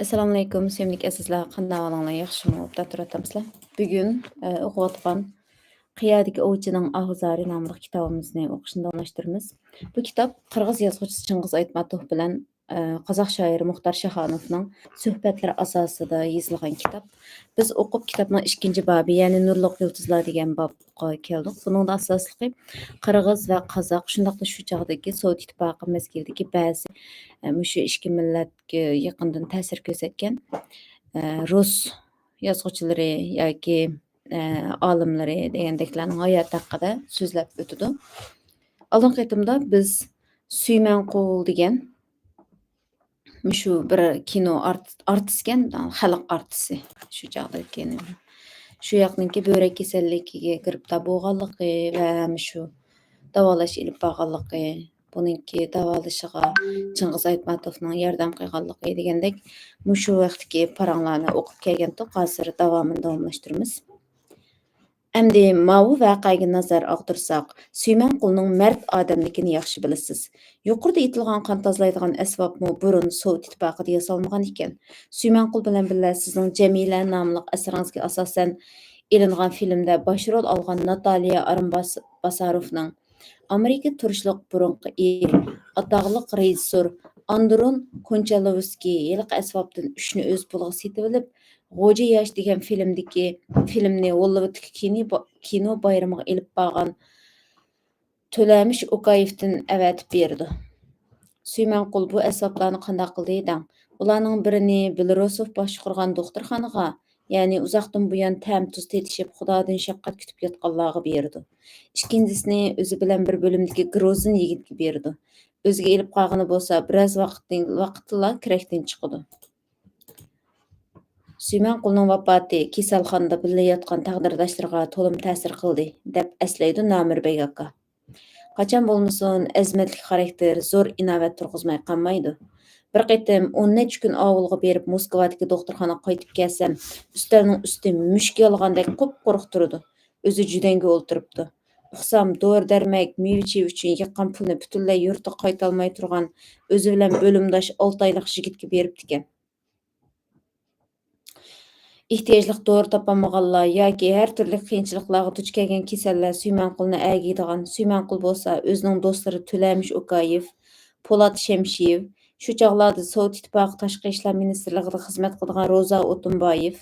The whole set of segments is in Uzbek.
Assalomu alaykum, sevimli azizlar. Qanday ahvolinglar? Yaxshimi? Obdan turatamizlar. Bugun o'qiyotgan Qiyadagi ovchining Ahuzari nomli kitobimizni o'qishni davomlashtiramiz. Bu kitob qirg'iz yozuvchisi Chingiz Aytmatov bilan qozoq shoiri Muxtor Shahonovning suhbatlari asosida yozilgan kitob. Biz o'qib kitobning ikkinchi bobi, ya'ni Nurliq yulduzlar degan bobga keldik. Buning asosligi qirg'iz va qozoq shundaqla shu chog'dagi Sovet ittifoqi mezgilidagi ba'zi shu ikki millatga yaqindan ta'sir ko'rsatgan rus yozuvchilari yoki olimlari degandeklarning hayoti haqida so'zlab o'tadi. Oldingi qitimda biz Suymanqul degan shu bir kino artistgan, xalq artisti shu chog'dagi shu yoqninki böbrek kasalligiga giribdor bo'lganligi va shu davolash ilib borganligi, buningki davolashiga Chingiz Aytmatovning yordam qilganligi degandek shu vaqtdagi paranglarni o'qib kelgandik. Hozir davomini davomlashtiramiz. Әмді мау вақайғы назар ағдырсақ, Suymanqulning mard odamligini yaxshi bilasiz. Yuqorida aytilgan qon tozlaydigan asbobmi burun Sovet ittifoqida yasalmagan ekan. Suymanqul bilan birga sizning Jamila nomli asaringizga asosan ilingan filmda bosh rol olgan Nataliya Aronbasarovning Amerika turishliq burunqi er, ataqliq rejissor Andron Konchalovskiy yiliq asbobdan 3 ni o'z puliga setib olib, G'o'ja yosh degan filmni Hollywoodga kino bayramiga ilib borgan To'lamish O'kayevdan avatib berdi. Suymanqul bu asboblarni qanday qildi deng? Ularning birini Belarusov boshqargan doktorxonaga, ya'ni uzoqdan buyon tam tuz tetishib Xudodan shafqat kutib yotganlarga berdi. Ikkinchisini o'zi bilan bir bo'limdagi Grozin yigitga berdi. O'ziga ilib qolgani bo'lsa, biroz vaqtla kirakdan chiqadi. Suymanqulning vafoti kasalxonada birga yotgan taqdirdoshlariga to'lim ta'sir qildi, deb eslaydi Namirbek aka. Qachon bo'lmasin azmatli xarakter zo'r inovat turg'izmay qolmaydi. Bir qitim 10 kun ovulga berib Moskvadagi doktorxonaga qaytib kelsam, ustalning usti mushk yolg'andek qop-quruq turdi. O'zi judanga o'ltiribdi. Uqsam dori-darmak, meva-cheva uchun yiqqan pulni butunlay yurtiga qaytolmay turgan o'zi bilan bo'limdosh 6 oylik yigitga beribdi ekan. Ehtiyojliq dori topolmaganlar yoki har turli qiyinchiliklarga duch kelgan kasallar Suymanqulni әgiydigan. Suymanqul bo'lsa o'zining do'stlari To'lamish O'kayev, Po'lat Shamshiyev, shu chog'larda Sovet ittifoqi tashqi ishlar ministrligida xizmat qilgan Roza O'tinboyev,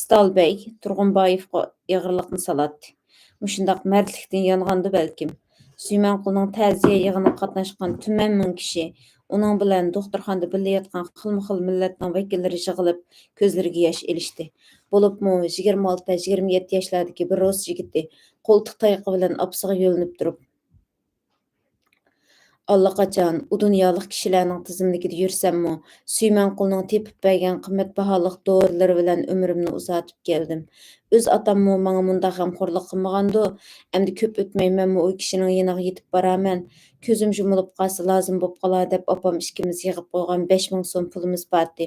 Stalbek Turg'unboyevga ig'irlikni salatdi. Mushundaq mardlikdan yong'andi balkim. Suymanqulning ta'ziya yig'iniga qatnashgan tuman ming kishi uning bilan doktorxonada birga yotgan xilma-xil millatning vakillari yig'ilib ko'zlariga yosh elishdi. Bo'libmi 26-27 yoshlardagi bir rus yigiti qo'ltiq tayoqi bilan opasiga yo'linib turib, allaqachon u dunyoliq kishilarning tizimligida yursammi, Suymanqulning tepib bergan qimmatbaholik dorilar bilan umrimni uzatib keldim. O'z otammi menga mundaq g'amxo'rlik qilmagandi. Endi ko'p o'tmay menmi u kishining yeniga yetib boraman. Ko'zim yumilib qolsa lozim bo'lib qolar deb opam ikkimiz yig'ib qo'ygan 5000 so'm pulimiz bordi.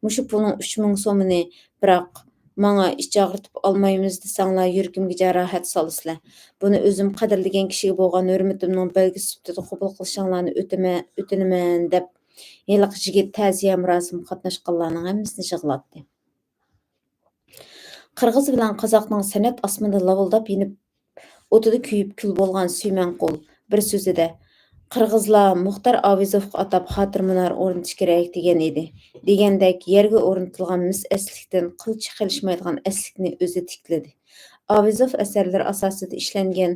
Mushu pulning 3000 so'mini biroq menga ich og'ritib olmaymiz desanglar yuragimga jarohat solasizlar. Buni o'zim qadrlagan kishiga bo'lgan hurmatimning belgisi sifatida qabul qilishinglarni o'tinaman deb yiliq yigit ta'ziya marosimiga qatnashganlarning hammasini yig'latdi. Qirg'iz bilan qozoqning san'at osmonida lavildab yinib o'tida kuyib kul bo'lgan Suymanqul bir so'zida qirg'izlar Muxtor Avizovga atab xotir minor o'rnatish kerak degan edi. Degandek yerga o'rnatilgan mis aslikdan qilchi qilishmaydigan aslikni o'zi tikladi. Avizov asarlari asosida ishlangan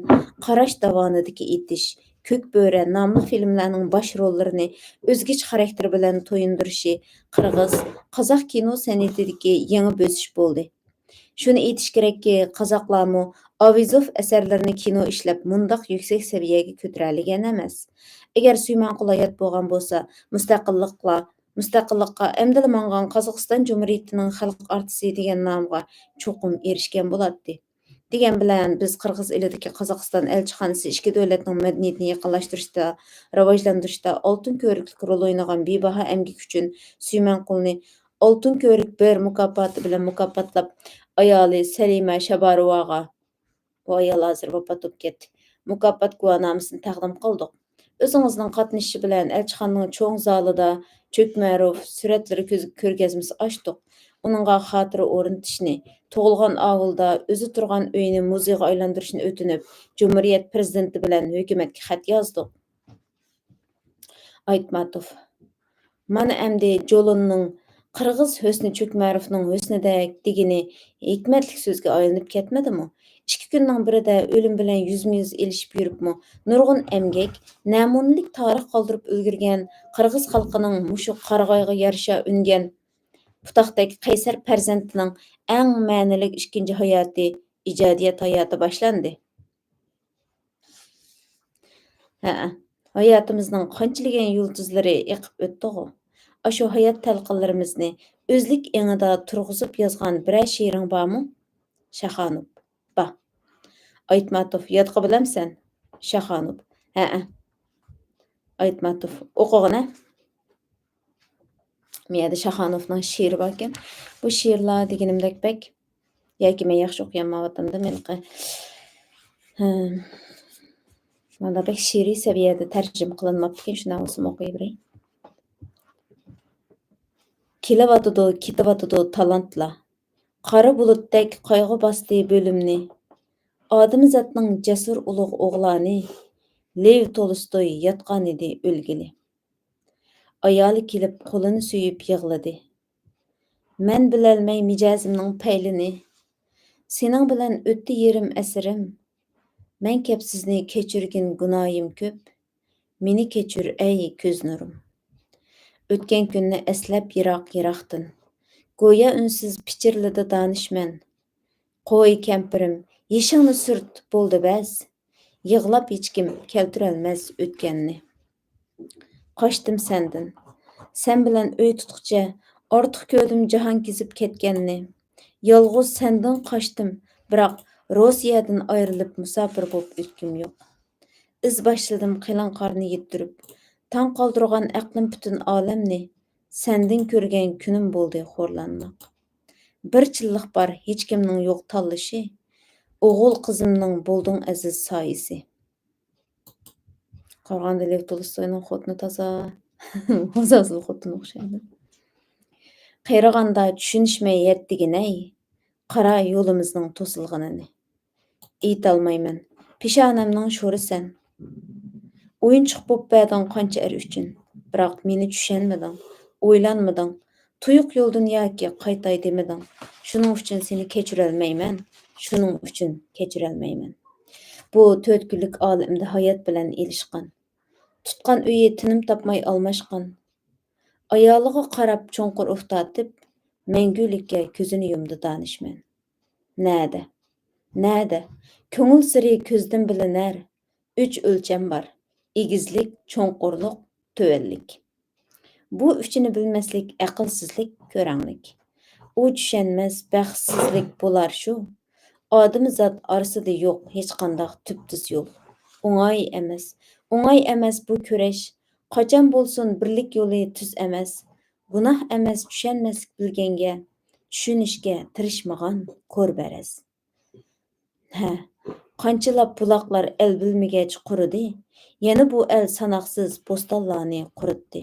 Qarash davonidagi etish, Ko'k bo'ra nomli filmlarning bosh rollarini o'zgacha xarakter bilan to'yindirishi qozoq kino san'atidagi yangi bosish bo'ldi. Shuni aytish kerakki, qozoqlarmi Avizov asarlarini kino ishlab mundaq yuksak saviyaga ko'tarolgan emas. Agar Suymanqul hayot bo'lgan bo'lsa, mustaqillikqa amdila mangan Qozog'iston Jumhuriyatining xalq artisti degan nomga cho'qim erishgan bo'ladi. Degan bilan biz Qirg'iz elidagi Qozog'iston elchixonasi ikki davlatning madaniyatini yaqinlashtirishda, rivojlantirishda oltin ko'riklik rol o'ynagan bebaho emgak uchun Suymanqulni oltin ko'rik bir mukofoti bilan mukofotlab, ayoli Salima Shabarovaga, bu ayol hozir vafot etib ketdi, mukofot guvohnomasini taqdim qildik. O'zingizning qatnashishi bilan elchixonaning cho'ng zalida Çökmərov sürətləri körgəzmisi açdıq. Onunğa xatırı o'rnatishni, tug'ilgan avulda o'zi turgan uyini muzeyga aylantirishni o'tinib, Cumhuriyet prezidenti bilan hukumatga xat yozdik. Aytmatov: Mana əmdi Jolunning Qirg'iz Husni Çökmərovning husnidek degini hikmatlik so'zga aylanib ketmadimi? 2 kunning birida o'lim bilan yuzma-yuz elishib yuribmi? Nurg'un emgak, namunalik tarix qoldirib ulgurgan Qirg'iz xalqining mushu qarag'ayga yarasha ungan Putaqdek qaysar farzandining eng ma'nili ikkinchi hayoti, ijodiyat hayoti boshlandi. Hayotimizning qanchalagan yulduzlari eqib o'tdi-ku. Ashu hayot talqinlarimizni o'zlik engida turg'izib yozgan biror she'ring bormi? Shaxonov: Ba. Aytmatov: Yodqa bilamsan? Shaxonov: Aytmatov: O'qig'ina. Meyada Shaxonovning she'ri bor ekan. Bu she'rlar deganimdek bek yoki men yaxshi o'qiyamayaptimda menqa. Mana bek she'riy saviyada tarjima qilinmabdi ekan, shundan o'zim o'qiyib beray. Kelavatidi, ketavatidi talantlar. Qara bulutdek qayg'u bosdi bo'limni. Odamzodning jasur ulug' o'g'loni Lev Tolstoy yotgan edi o'lgili. Ayoli kelib qo'lini suyib yig'ladi. Men bilolmay mijozimning paylini. Sening bilan o'tdi yerim asrim. Men kepsizni kechirgin gunoyim ko'p. Meni kechir ey ko'z nurim. O'tgan kunni eslab yiroq-yiroqdan. Go'yo unsiz pichirladi danishman. Qo'y kampirim, yeshingni surt bo'ldi bas. Yig'lab hech kim keltirolmas o'tganni. Qochdim sendan. Sen bilan uy tutqucha ortiq ko'rdim jahon kezib ketganni. Yolg'iz sendan qochdim, biroq Rossiyadan ayrilib musofir bo'lib o'tkim yo'q. Iz boshladim qilan qorni yettirib. Tan qoldirgan aqlim butun olamni. Sendin ko'rgan kunim bo'ldi xo'rlanmoq. Bir chilliq bor hech kimning yo'q tanlashi. O'g'il qizimning bo'lding aziz soyisi. Qarag'anda Lev Tolstoyning xotini toza. O'zazil xotin o'xshaydi. Qayrag'anda tushunishmay yetdiginay. Qara yo'limizning to'silganini. Aytolmayman. Peshonamning sho'risan. O'yinchiq bo'p berding qancha er uchun. Biroq meni tushunmading, o'ylanmading. Tuyuq yo'ldan yoki qaytay demeding. Shuning uchun seni kechirolmayman. Shuning uchun kechirolmayman. Bu 4 kunlik olamda hayot bilan elishgan. Tutqan uyi tinim topmay almashgan. Ayoliga qarab cho'nqur uftatib, mangulikka ko'zini yumdi danishman. Nada? Nada? Ko'ngil siri ko'zdan bilinar. 3 o'lcham bor. Egizlik, cho'nqurlik, tövellik. Bu uchini bilmaslik aqlsizlik, ko'ranglik. U tushunmas baxtsizlik bo'lar shu. Odamzod orasida yo'q hech qanday tubsiz yo'l. O'ng'ay emas bu kurash. Qachon bo'lsin birlik yo'li tuz emas. Gunoh emas tushunmaslik bilganga, tushunishga tirishmagan ko'rbaraz. Qanchilab buloqlar el bilmagach quridi. Yana bu el sanoqsiz postallarni quritdi.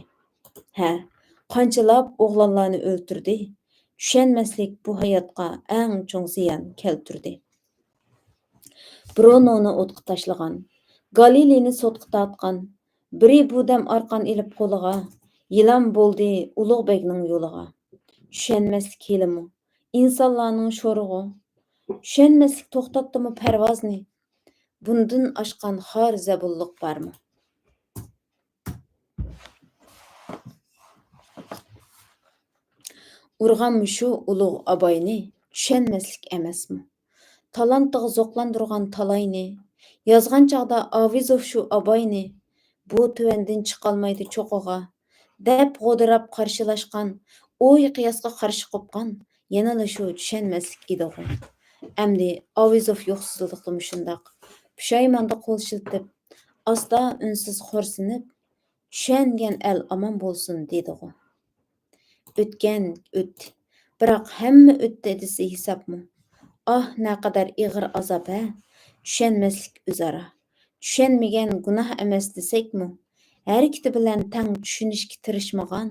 Qanchilab o'g'lonlarni o'ltirdi. Tushunmaslik bu hayotga eng cho'ng ziyon keltirdi. Brunoni o'tqa tashlagan, Galileyni sotqa tortgan, biri bu dam orqan ilib qo'liga, yilon bo'ldi Ulug'bekning yo'liga. Tushunmaslik kelimi, insonlarning sho'rig'i. Tushunmaslik to'xtatdimi parvozni. Bundan oshgan xor zabulliq bormi? Urg'anmi shu ulug' aboyni, tushunmaslik emasmi? Talantiga zo'qlandirgan talayni, yozgan chog'da Avizov shu aboyni, bu tuvandin chiqolmaydi cho'qiga, deb g'o'dirab qarshilashgan, o'y qiyosga qarshi qo'pqan, yanala shu tushunmaslik edi-ku. Amdi Avizov yo'qsizlikmi shundoq, pushaymonda qo'l shiltib, asta unsiz xo'rsinib, tushungan el omon bo'lsin dedi-ku. O'tgan o'tdi, biroq hamma o'tdi desa hisobmi? Naqadar ig'ir azob tushunmaslik o'zara. Tushunmagan gunoh emas desakmi? Harakati bilan tang tushunishga tirishmagan,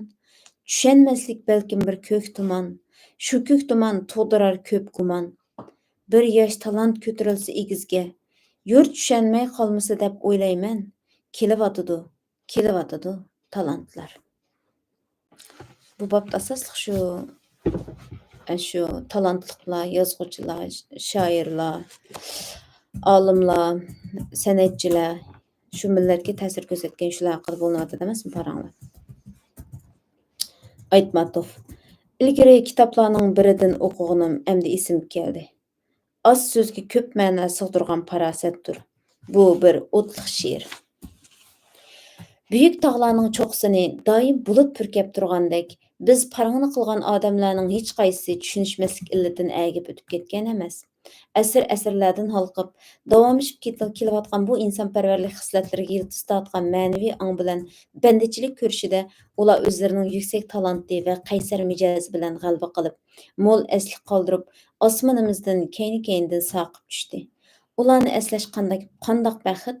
Düşenmeslik belkim bir kök tuman. Şu kök tuman tugdurar köp guman. Bir yaş talant kötürülse igizge. Yurt düşenmey kalmasa dep oylayman. Kelivatıdı talantlar. Bu bapda asaslık şu talantlıklar, yazgıcılar, şairlar, alımlar, sanatçılar, şu milletke ta'sir ko'rsatgan shular haqida bo'lyapti emasmi paranglar? Aytmatov. İlgari kitaplarning biridan o'qiganim endi esim keldi. Az so'zga ko'p ma'no sig'dirgan farosatdir. Bu bir o'tliq she'r. Büyük tağlarning cho'qsini doim bulut purkab turgandek, biz parangni qilgan odamlarning hech qaysisi tushunishmaslik illatidan agib o'tib ketgan emas. Asrlardan halqib, davomlashib kelayotgan bu insonparvarlik xislatlariga yildiz tortgan ma'naviy ong bilan bandichilik ko'rishida ular o'zlarining yuksak talanti va qaysar mijozi bilan g'alaba qilib, mo'l eslik qoldirib, osmonimizdan keyni-keynidan saqib tushdi. Ularni eslash qandoq baxt,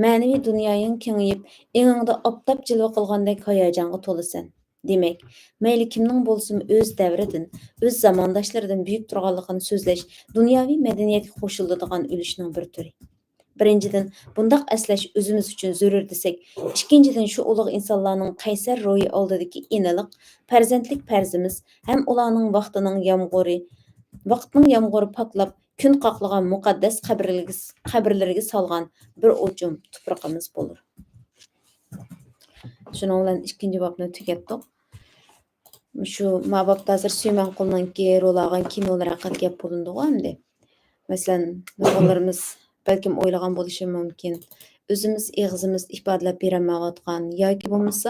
ma'naviy dunyoning kengayib, engingda optop jilva qilgandek hayajonga to'lasan. Demak, mayli kimning bo'lsin o'z davridan, o'z zamondoshlaridan buyuk turganligini so'zlash dunyoviy madaniyatga qo'shiladigan ulushning bir turi. Birinchidan, bundaq eslash o'zimiz uchun zarur desak, ikkinchidan shu ulug' insonlarning qaysar ro'yi oldidagi iniq, farzandlik farzimiz ham ularning vaqtning yomg'iri paklab, kun qoqlagan muqaddas qabrlariga solgan bir o'chum tuproqimiz bo'lur. Shuning bilan ikkinchi bobni tugatdik. Shu mabobda hozir Suyman Qulninki ro'lagan kinolar haqida gap bo'lindi-ku endi. Masalan, nurg'unlarimiz balkim o'ylagan bo'lishi mumkin. O'zimiz eg'izimiz ifodalab berolmayotgan yoki bo'lmasa,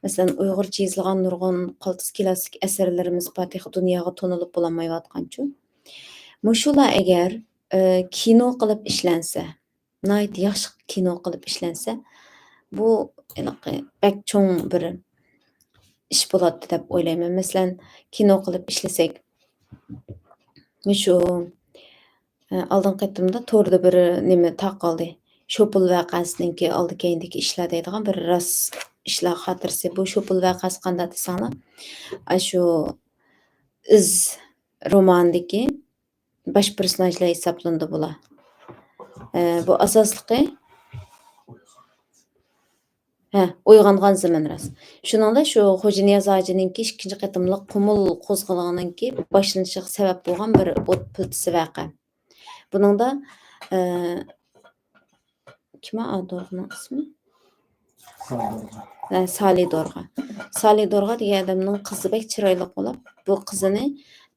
masalan, Uyg'urcha yozilgan nurg'un qaltis klassik asarlarimiz Fatiha dunyoga to'nilib bo'lmayotganchu. Mushular agar kino qilib ishlansa, nihoyat yaxshi kino qilib ishlansa, bu bak cho'ng bir ish bo'ladi deb o'ylayman. Masalan, kino qilib ishlasak, shu oldingi qatimda to'rda bir nima taqildi. Shopul vaqasininki oldi keyindagi ishlar deydigan bir rost ishlar xotirasi. Bu Shopul vaqasi qanday desanglar, shu iz romandagi baş personajlar hisoblandi bular. Bu asosligi uyg'ongan zaman rost. Shuningda shu Xo'janiyaz hojininki ikkinchi qatimliq qumul qo'zg'alg'aninki boshlanishiga sabab bo'lgan bir o't piltisi vaqa. Buningda kim adamning ismi? Salih Dorg'a. Salih Dorg'a degan odamning qizi bek chiroyli bo'lib, bu qizini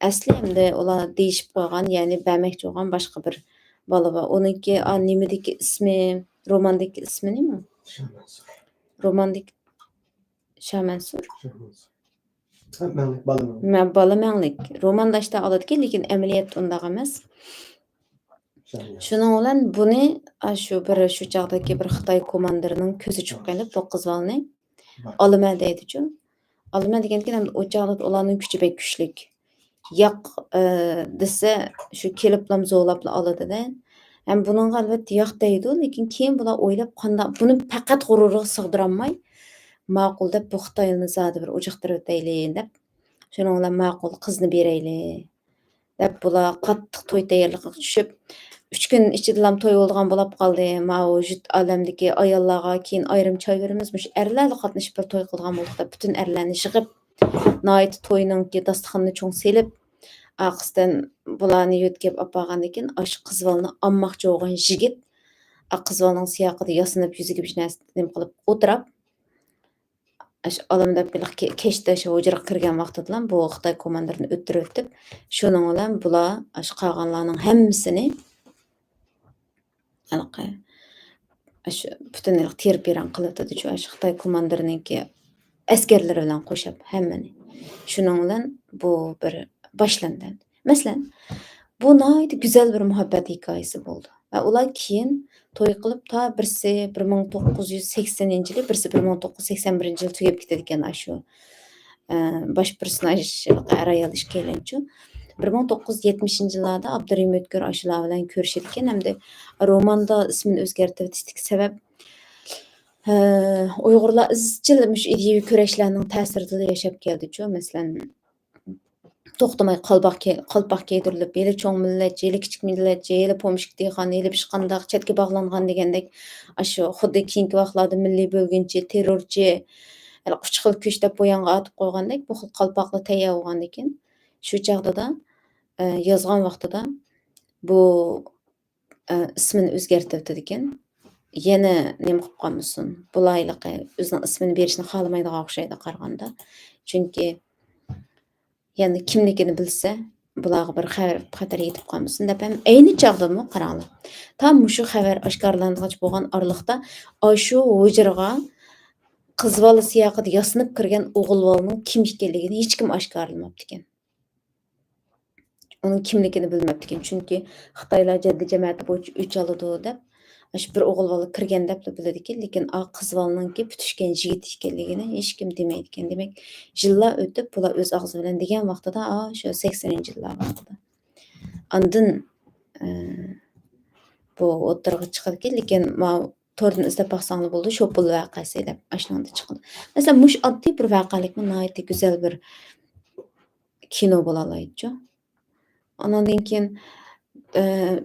asli endi ular deyishib qo'ygan, ya'ni bermoqchi bo'lgan boshqa bir bola bor. Uniki nimidagi ismi, romandagi ismi nima? Romandik Shamansur. Balamanlik. Romandashda oladigan, lekin amaliyot undaq emas. Shuning bilan buni shu chaqdagi bir Xitoy komandirining ko'zi chiqqanib, bu qizvalni olaman deydi-chu. Olaman degandan keyin u chaqda ularning kuchi bek kuchlik. Yoq desa shu keliblam zo'lab oladi-da. Ham buning albatta yoq deydi, lekin keyin bular o'ylab qanday buni faqat g'ururiga sig'dirolmay, ma'qul deb bu Xitoyni zodi bir ujiqtirib o'tayli deb, shuning bilan ma'qul qizni berayli deb bular qattiq to'y tayyorligiga tushib, 3 kun ichida to'y bo'lgan bo'lib qoldi. Mavjud olamdagi ayollarga keyin ayrim choy beramiz, mush erlarga qatnashib bir to'y qilgan bo'ldik deb butun erlarni yig'ib, nihoyat to'yninki dasturxonni cho'ng selib, aqisdan bularni yo'tkab olib borgandan keyin shu qizvalni olmoqchi bo'lgan yigit qizvalning siyoqida yosinib yuziga bir narsa nima qilib o'tirib, olam deb kechda shu hujraga kirgan vaqtida bu Xitoy komandirini o'ttirib o'tib, shuning bilan bular shu qolganlarning hammasini shu butunlik terpiran qiladi shu Xitoy komandirininki askarlari bilan qo'shib hammani. Shuning bilan bu bir boshlandi. Masalan, bu nihoyat go'zal bir muhabbat hikoyasi bo'ldi. Va ular keyin to'y qilib ta birsi 1980-yil, birsi 1981-yil tugab ketadi ekan shu bosh personaj Arayal ishkelanchu. 1970-yillarda Abdurahim O'tkir shular bilan ko'rishdi ekan, hamda romanda ismini o'zgartirishlik sabab Uyg'urlar izchil mush ideyaviy kurashlarning ta'sirida yashab keldi-chu. Masalan, to'xtamay qalpoq kiydirilib, yeli cho'ng millatcha, yeli kichik millatcha, yeli pomishk dehqon, yeli ishqandaq chetga bog'langan degandek, shu xuddi keyingi vaqtlarda milliy bo'lgunchi, terrorchi, uch xil kuch deb bu yanga atib qo'ygandek, bu xil qalpoqlar tayyor bo'lgandan keyin, shu chog'da yozgan vaqtida bu ismini o'zgartirdi ekan. Yana nima qilib qolmasin, bulayliqi o'zining ismini berishni xohlamaydigan o'xshaydi qaraganda. Chunki yani kimligini bilsa, bularga bir xatar yetib qolmasin deb ham ayni chog'dami qaranglar. Tam shu xabar oshkorlanmoqchi bo'lgan oraliqda shu hujraga qiz bola siyaqida yasinib kirgan o'g'il bolaning kim ekanligini hech kim oshkorlamabdi ekan. Uning kimligini bilmabdi ekan. Chunki Xitoylar jaddi jamiyati bo'yicha o'ch oladi deb shu bir o'g'il bola kirgan deb biladi ekan, lekin qiz bolaninki putushgan yigit ekanligini hech kim demaydi ekan. Demak, yillar o'tib bular o'z og'zi bilan degan vaqtida shu 80-yillar vaqtida. Andin bu o'ttirg'i chiqadi ekan, lekin to'rdan izlab baqsanglar bo'ldi, shu pul voqeasi deb ashunday chiqdi. Masalan, mush oddiy bir voqelikni nihoyatda go'zal bir kino bo'la oladi-chu. Ondan keyin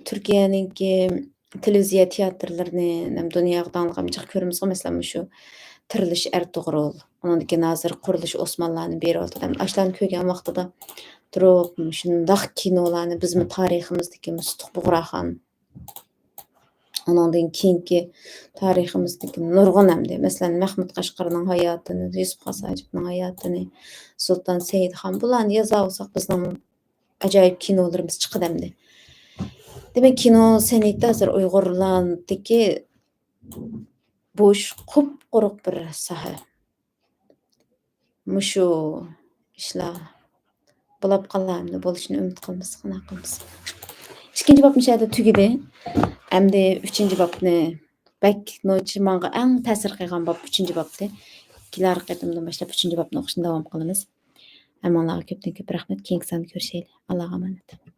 Turkiyaninki televiziya teatrlarini dunyoga tanilgan jiq ko'ramiz, masalan shu Tirilish Ertuğrul, ondan keyin hozir Qurilish Osmonlarni beryapti. Ashlarni ko'rgan vaqtida turib, shundaq kinolarni bizmi tariximizdagi Mustuq Bug'raxon, ondan keyingi tariximizdagi nurg'un hamda masalan Mahmud Qashqarning hayotini, Yusuf Xosajevning hayotini, Sulton Saidxon bularni yoza olsak bizning ajoyib kinolarimiz chiqadi hamda. Demak, kino san'ati hozir Uyg'urlardagi bo'sh, quruq bir soha. Mushu ishlar bo'lib qolarmi, bo'lishini umid qilamiz, qana qilamiz. Ikkinchi bob mishada tugidi. Endi 3-bobni bak nochi menga eng ta'sir qilgan bob 3-bobdi. Kelar qatimdan boshlab 3-bobni o'qishni davom qilamiz. Hammalarga ko'pdan ko'p rahmat. Keyingi sonda ko'rishaylik. Allohga omonat.